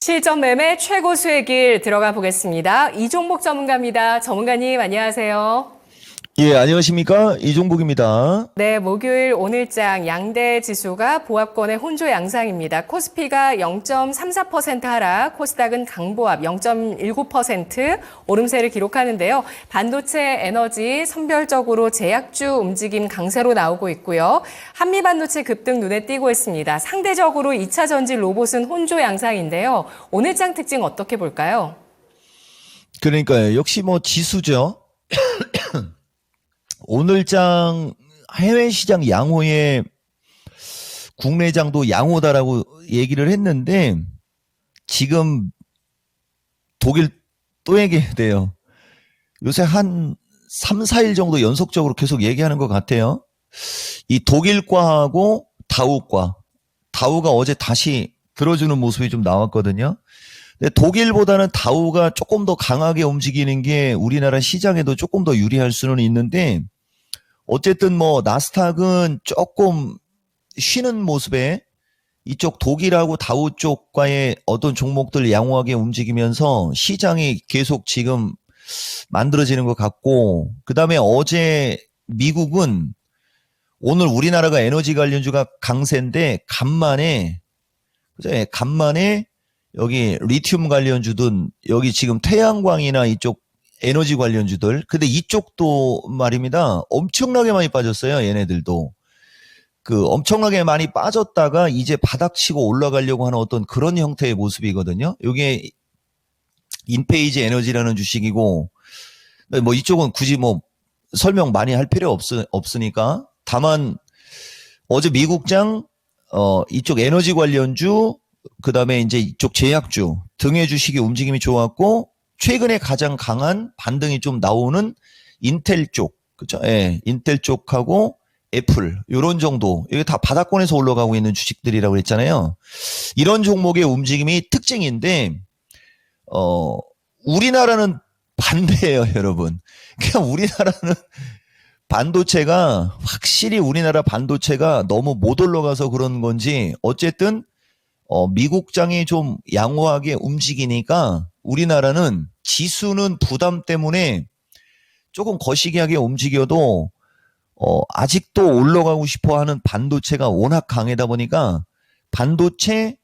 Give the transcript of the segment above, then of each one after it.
실전 매매 최고 수의 길 들어가 보겠습니다. 이종복 전문가입니다. 전문가님 안녕하세요. 예, 안녕하십니까? 이종복입니다. 네, 목요일 오늘장 양대 지수가 보합권의 혼조 양상입니다. 코스피가 0.34% 하락, 코스닥은 강보합 0.19% 오름세를 기록하는데요. 반도체, 에너지 선별적으로 제약주 움직임 강세로 나오고 있고요. 한미반도체 급등 눈에 띄고 있습니다. 상대적으로 2차 전지 로봇은 혼조 양상인데요. 오늘장 특징 어떻게 볼까요? 그러니까요. 역시 뭐 지수죠. 오늘장 해외 시장 양호에 국내장도 양호다라고 얘기를 했는데 지금 독일 또 얘기해야 돼요. 요새 한 3, 4일 정도 연속적으로 계속 얘기하는 것 같아요. 이 독일과하고 다우과. 다우가 어제 다시 들어주는 모습이 좀 나왔거든요. 근데 독일보다는 다우가 조금 더 강하게 움직이는 게 우리나라 시장에도 조금 더 유리할 수는 있는데 어쨌든 뭐 나스닥은 조금 쉬는 모습에 이쪽 독일하고 다우 쪽과의 어떤 종목들 양호하게 움직이면서 시장이 계속 지금 만들어지는 것 같고 그다음에 어제 미국은 오늘 우리나라가 에너지 관련주가 강세인데 간만에 여기 리튬 관련주든 여기 지금 태양광이나 이쪽 에너지 관련주들. 근데 이쪽도 말입니다. 엄청나게 많이 빠졌어요. 얘네들도. 엄청나게 많이 빠졌다가 이제 바닥치고 올라가려고 하는 어떤 그런 형태의 모습이거든요. 이게 인페이지 에너지라는 주식이고 뭐 이쪽은 굳이 뭐 설명 많이 할 필요 없으니까. 다만 어제 미국장 이쪽 에너지 관련주 그다음에 이제 이쪽 제약주 등의 주식이 움직임이 좋았고 최근에 가장 강한 반등이 좀 나오는 인텔 쪽, 그죠? 예, 인텔 쪽하고 애플 요런 정도. 이게 다 바닥권에서 올라가고 있는 주식들이라고 했잖아요. 이런 종목의 움직임이 특징인데 우리나라는 반대예요, 여러분. 그냥 우리나라는 반도체가 확실히 우리나라 반도체가 너무 못 올라가서 그런 건지 어쨌든 미국장이 좀 양호하게 움직이니까 우리나라는 지수는 부담 때문에 조금 거시기하게 움직여도 아직도 올라가고 싶어 하는 반도체가 워낙 강하다 보니까 반도체,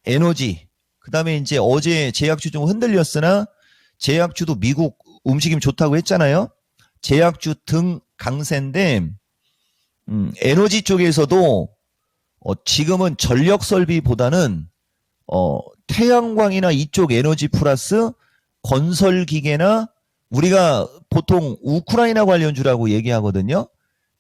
에너지, 그 다음에 이제 어제 제약주 좀 흔들렸으나 제약주도 미국 움직임 좋다고 했잖아요. 제약주 등 강세인데 에너지 쪽에서도 지금은 전력 설비보다는 태양광이나 이쪽 에너지 플러스 건설 기계나 우리가 보통 우크라이나 관련주라고 얘기하거든요.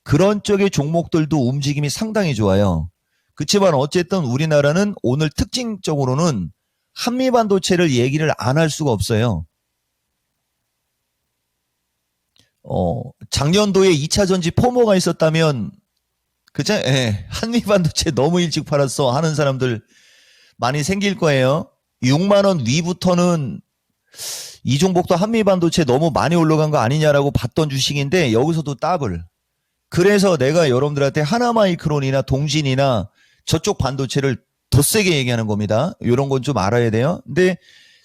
그런 쪽의 종목들도 움직임이 상당히 좋아요. 그렇지만 어쨌든 우리나라는 오늘 특징적으로는 한미반도체를 얘기를 안 할 수가 없어요. 작년도에 2차 전지 포모가 있었다면 그죠? 예, 한미반도체 너무 일찍 팔았어 하는 사람들 많이 생길 거예요. 6만 원 위부터는 이종복도 한미반도체 너무 많이 올라간 거 아니냐라고 봤던 주식인데 여기서도 더블. 그래서 내가 여러분들한테 하나마이크론이나 동진이나 저쪽 반도체를 더 세게 얘기하는 겁니다. 이런 건 좀 알아야 돼요. 근데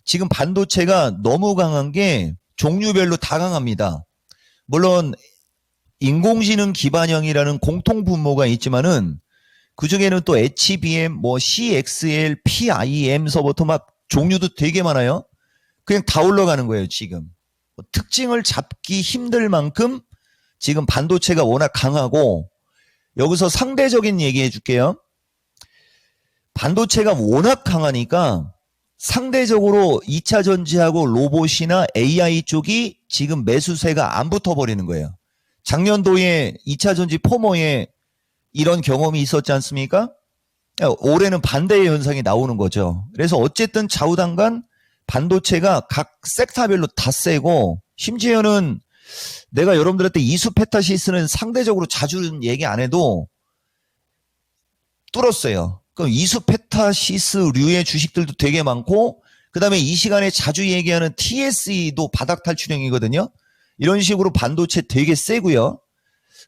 지금 반도체가 너무 강한 게 종류별로 다 강합니다. 물론 인공지능 기반형이라는 공통 분모가 있지만은 그 중에는 또 HBM, 뭐 CXL, PIM서부터 막 종류도 되게 많아요. 그냥 다 올라가는 거예요, 지금. 특징을 잡기 힘들 만큼 지금 반도체가 워낙 강하고 여기서 상대적인 얘기 해줄게요. 반도체가 워낙 강하니까 상대적으로 2차 전지하고 로봇이나 AI 쪽이 지금 매수세가 안 붙어버리는 거예요. 작년도에 2차 전지 포모에 이런 경험이 있었지 않습니까? 올해는 반대의 현상이 나오는 거죠. 그래서 어쨌든 좌우당간 반도체가 각 섹터별로 다 세고 심지어는 내가 여러분들한테 이수페타시스는 상대적으로 자주 얘기 안 해도 뚫었어요. 그럼 이수페타시스류의 주식들도 되게 많고 그 다음에 이 시간에 자주 얘기하는 TSE도 바닥 탈출형이거든요. 이런 식으로 반도체 되게 세고요.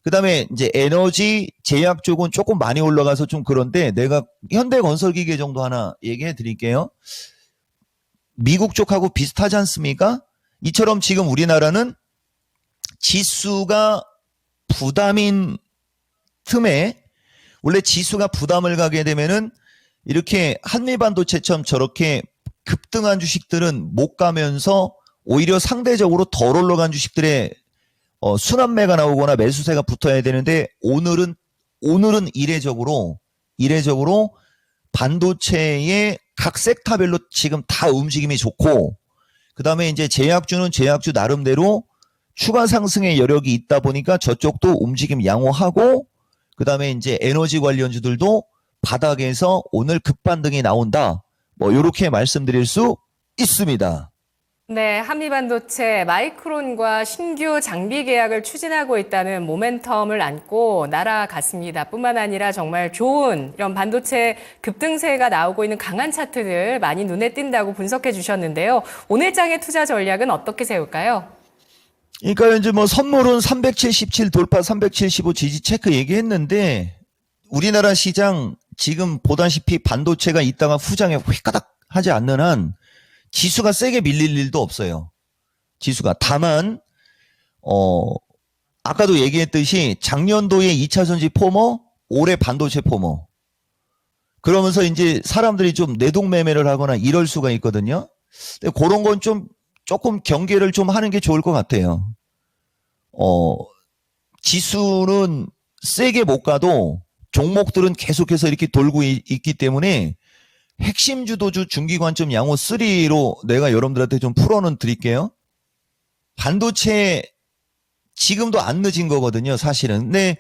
그 다음에 이제 에너지 제약 쪽은 조금 많이 올라가서 좀 그런데 내가 현대건설기계 정도 하나 얘기해 드릴게요. 미국 쪽하고 비슷하지 않습니까? 이처럼 지금 우리나라는 지수가 부담인 틈에 원래 지수가 부담을 가게 되면은 이렇게 한미반도체처럼 저렇게 급등한 주식들은 못 가면서 오히려 상대적으로 덜 올라간 주식들의 순환매가 나오거나 매수세가 붙어야 되는데 오늘은 이례적으로 반도체의 각 섹터별로 지금 다 움직임이 좋고 그다음에 이제 제약주는 제약주 나름대로 추가 상승의 여력이 있다 보니까 저쪽도 움직임 양호하고 그다음에 이제 에너지 관련주들도 바닥에서 오늘 급반등이 나온다. 뭐 요렇게 말씀드릴 수 있습니다. 네, 한미반도체 마이크론과 신규 장비 계약을 추진하고 있다는 모멘텀을 안고 날아갔습니다. 뿐만 아니라 정말 좋은 이런 반도체 급등세가 나오고 있는 강한 차트들 많이 눈에 띈다고 분석해 주셨는데요. 오늘 장의 투자 전략은 어떻게 세울까요? 그러니까 이제 뭐 선물은 377 돌파 375 지지 체크 얘기했는데 우리나라 시장 지금 보다시피 반도체가 있다가 후장에 휘까닥 하지 않는 한 지수가 세게 밀릴 일도 없어요. 지수가. 다만 아까도 얘기했듯이 작년도에 2차 전지 포머, 올해 반도체 포머. 그러면서 이제 사람들이 좀 내동매매를 하거나 이럴 수가 있거든요. 근데 그런 건 좀 조금 경계를 좀 하는 게 좋을 것 같아요. 지수는 세게 못 가도 종목들은 계속해서 이렇게 돌고 있기 때문에 핵심 주도주 중기관점 양호 3로 내가 여러분들한테 좀 풀어는 드릴게요. 반도체 지금도 안 늦은 거거든요, 사실은. 근데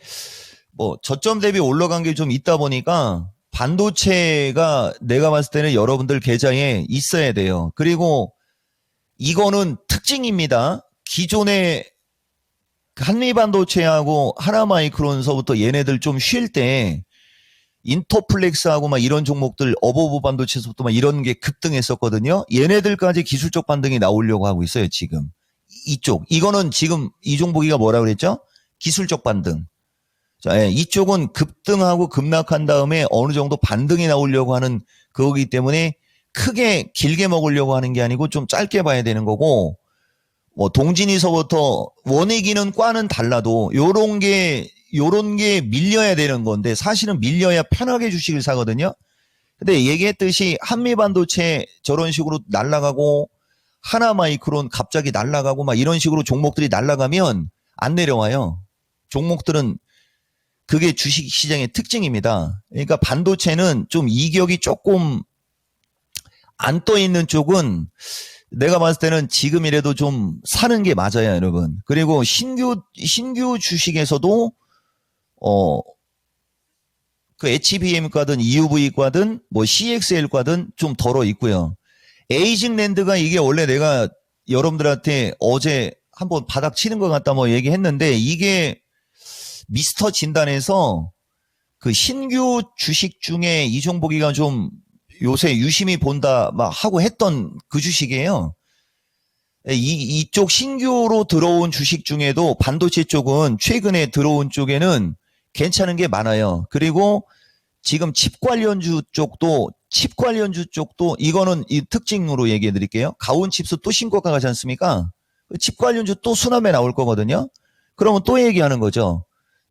뭐 저점 대비 올라간 게 좀 있다 보니까 반도체가 내가 봤을 때는 여러분들 계좌에 있어야 돼요. 그리고 이거는 특징입니다. 기존의 한미반도체하고 하나마이크론서부터 얘네들 좀 쉴 때 인터플렉스하고 막 이런 종목들 어버브 반도체에서부터 막 이런 게 급등했었거든요. 얘네들까지 기술적 반등이 나오려고 하고 있어요, 지금. 이거는 지금 이 종목이가 뭐라 그랬죠? 기술적 반등. 자, 예, 이쪽은 급등하고 급락한 다음에 어느 정도 반등이 나오려고 하는 그거기 때문에 크게 길게 먹으려고 하는 게 아니고 좀 짧게 봐야 되는 거고, 뭐 동진이서부터 원익이는 과는 달라도 요런 게 밀려야 되는 건데 사실은 밀려야 편하게 주식을 사거든요. 근데 얘기했듯이 한미반도체 저런 식으로 날아가고 하나마이크론 갑자기 날아가고 막 이런 식으로 종목들이 날아가면 안 내려와요. 종목들은 그게 주식시장의 특징입니다. 그러니까 반도체는 좀 이격이 조금 안 떠 있는 쪽은 내가 봤을 때는 지금이라도 좀 사는 게 맞아요, 여러분. 그리고 신규 주식에서도 그 HBM과든 EUV과든 뭐 CXL과든 좀 덜어 있고요. 에이징랜드가 이게 원래 내가 여러분들한테 어제 한번 바닥 치는 것 같다 뭐 얘기했는데 이게 미스터 진단에서 그 신규 주식 중에 이 종목이가 좀 요새 유심히 본다 막 하고 했던 그 주식이에요. 이쪽 신규로 들어온 주식 중에도 반도체 쪽은 최근에 들어온 쪽에는 괜찮은 게 많아요. 그리고 지금 칩 관련주 쪽도 이거는 이 특징으로 얘기해 드릴게요. 가온칩스 또 신고가 가지 않습니까? 칩 관련주 또 순환매 나올 거거든요. 그러면 또 얘기하는 거죠.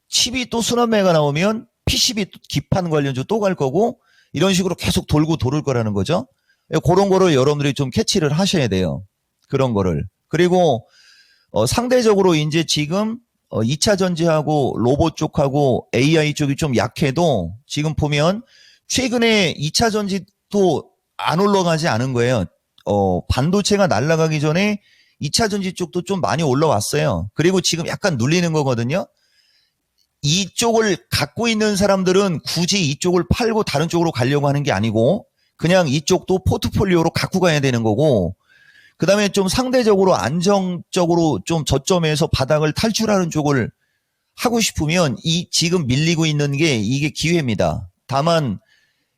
칩이 또 순환매가 나오면 PCB 기판 관련주 또 갈 거고 이런 식으로 계속 돌고 도를 거라는 거죠. 그런 거를 여러분들이 좀 캐치를 하셔야 돼요. 그런 거를. 그리고 상대적으로 이제 지금 2차 전지하고 로봇 쪽하고 AI 쪽이 좀 약해도 지금 보면 최근에 2차 전지도 안 올라가지 않은 거예요. 반도체가 날아가기 전에 2차 전지 쪽도 좀 많이 올라왔어요. 그리고 지금 약간 눌리는 거거든요. 이쪽을 갖고 있는 사람들은 굳이 이쪽을 팔고 다른 쪽으로 가려고 하는 게 아니고 그냥 이쪽도 포트폴리오로 갖고 가야 되는 거고 그 다음에 좀 상대적으로 안정적으로 좀 저점에서 바닥을 탈출하는 쪽을 하고 싶으면 이 지금 밀리고 있는 게 이게 기회입니다. 다만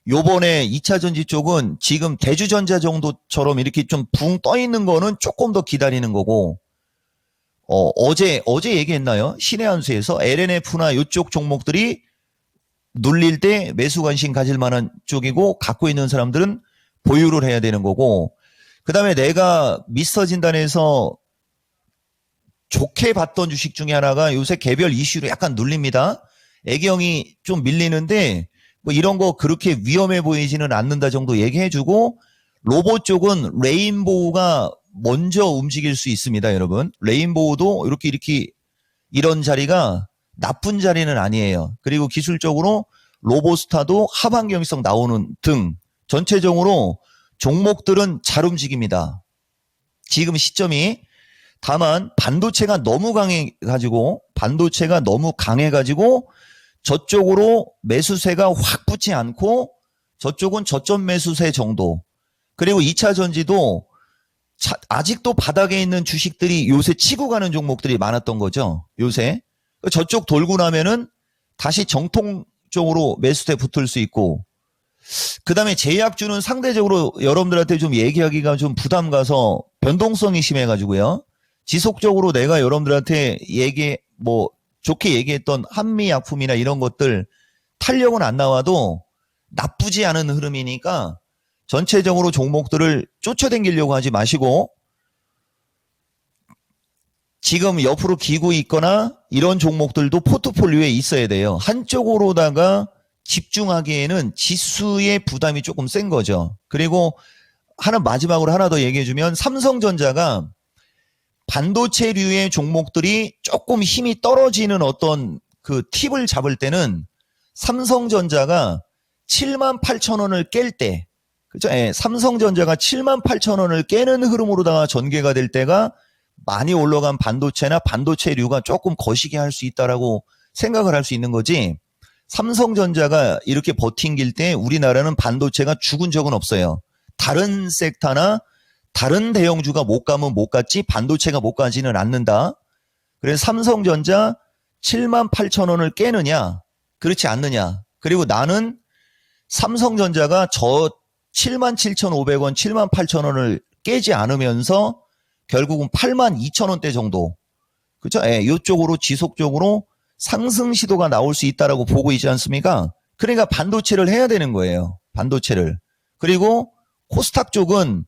요번에 2차 전지 쪽은 지금 대주전자 정도처럼 이렇게 좀 붕 떠 있는 거는 조금 더 기다리는 거고 어제 얘기했나요? 신의 한수에서 LNF나 이쪽 종목들이 눌릴 때 매수 관심 가질 만한 쪽이고 갖고 있는 사람들은 보유를 해야 되는 거고 그다음에 내가 미스터 진단에서 좋게 봤던 주식 중에 하나가 요새 개별 이슈로 약간 눌립니다. 애경이 좀 밀리는데 뭐 이런 거 그렇게 위험해 보이지는 않는다 정도 얘기해주고, 로봇 쪽은 레인보우가 먼저 움직일 수 있습니다, 여러분. 레인보우도 이렇게 이런 자리가 나쁜 자리는 아니에요. 그리고 기술적으로 로보스타도 하반경성 나오는 등 전체적으로 종목들은 잘 움직입니다. 지금 시점이. 다만 반도체가 너무 강해가지고 저쪽으로 매수세가 확 붙지 않고 저쪽은 저점 매수세 정도. 그리고 2차 전지도 아직도 바닥에 있는 주식들이 요새 치고 가는 종목들이 많았던 거죠. 요새. 저쪽 돌고 나면은 다시 정통적으로 매수세 붙을 수 있고, 그 다음에 제약주는 상대적으로 여러분들한테 좀 얘기하기가 좀 부담 가서 변동성이 심해가지고요. 지속적으로 내가 여러분들한테 좋게 얘기했던 한미약품이나 이런 것들 탄력은 안 나와도 나쁘지 않은 흐름이니까 전체적으로 종목들을 쫓아다니려고 하지 마시고, 지금 옆으로 기고 있거나 이런 종목들도 포트폴리오에 있어야 돼요. 한쪽으로다가 집중하기에는 지수의 부담이 조금 센 거죠. 그리고 마지막으로 하나 더 얘기해주면, 삼성전자가 반도체류의 종목들이 조금 힘이 떨어지는 어떤 그 팁을 잡을 때는 삼성전자가 78,000원을 깰 때, 그죠? 예, 삼성전자가 78,000원을 깨는 흐름으로다가 전개가 될 때가 많이 올라간 반도체나 반도체류가 조금 거시기 할 수 있다라고 생각을 할 수 있는 거지, 삼성전자가 이렇게 버팅길 때 우리나라는 반도체가 죽은 적은 없어요. 다른 섹터나 다른 대형주가 못 가면 못 갔지 반도체가 못 가지는 않는다. 그래서 삼성전자 78,000원을 깨느냐 그렇지 않느냐. 그리고 나는 삼성전자가 저 77,500원 78,000원을 깨지 않으면서 결국은 82,000원대 정도, 그죠? 예, 이쪽으로 지속적으로 상승 시도가 나올 수 있다라고 보고 있지 않습니까? 그러니까 반도체를 해야 되는 거예요. 반도체를. 그리고 코스닥 쪽은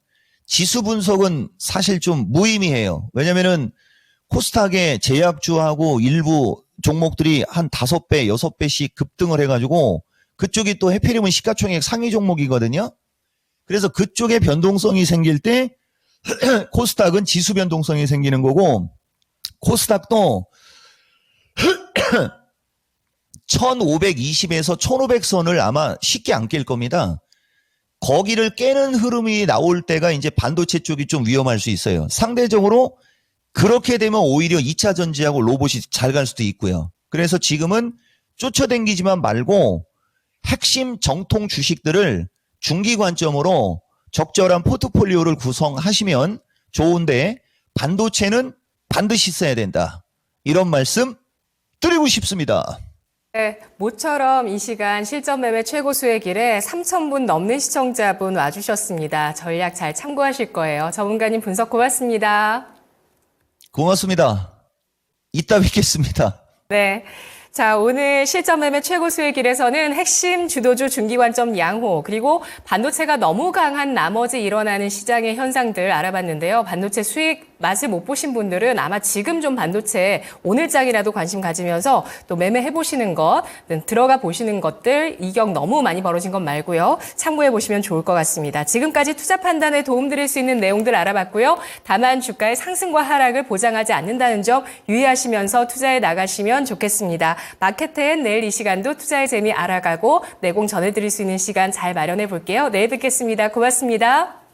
지수 분석은 사실 좀 무의미해요. 왜냐면은 코스닥의 제약주하고 일부 종목들이 한 5배, 6배씩 급등을 해가지고 그쪽이 또 해피림은 시가총액 상위 종목이거든요. 그래서 그쪽에 변동성이 생길 때 코스닥은 지수 변동성이 생기는 거고, 코스닥도 1520에서 1500선을 아마 쉽게 안 깰 겁니다. 거기를 깨는 흐름이 나올 때가 이제 반도체 쪽이 좀 위험할 수 있어요. 상대적으로 그렇게 되면 오히려 2차 전지하고 로봇이 잘 갈 수도 있고요. 그래서 지금은 쫓아다니지만 말고 핵심 정통 주식들을 중기 관점으로 적절한 포트폴리오를 구성하시면 좋은데, 반도체는 반드시 써야 된다. 이런 말씀 드리고 싶습니다. 네, 모처럼 이 시간 실전 매매 최고 수익일에 3,000분 넘는 시청자분 와주셨습니다. 전략 잘 참고하실 거예요. 전문가님 분석 고맙습니다. 고맙습니다. 이따 뵙겠습니다. 네. 자, 오늘 실전 매매 최고 수익일에서는 핵심 주도주 중기관점 양호, 그리고 반도체가 너무 강한 나머지 일어나는 시장의 현상들 알아봤는데요. 반도체 수익 맛을 못 보신 분들은 아마 지금 좀 반도체 오늘장이라도 관심 가지면서 또 매매해 보시는 것, 들어가 보시는 것들, 이격 너무 많이 벌어진 것 말고요. 참고해 보시면 좋을 것 같습니다. 지금까지 투자 판단에 도움드릴 수 있는 내용들 알아봤고요. 다만 주가의 상승과 하락을 보장하지 않는다는 점 유의하시면서 투자해 나가시면 좋겠습니다. 마켓텐 내일 이 시간도 투자의 재미 알아가고 내공 전해드릴 수 있는 시간 잘 마련해 볼게요. 내일 뵙겠습니다. 고맙습니다.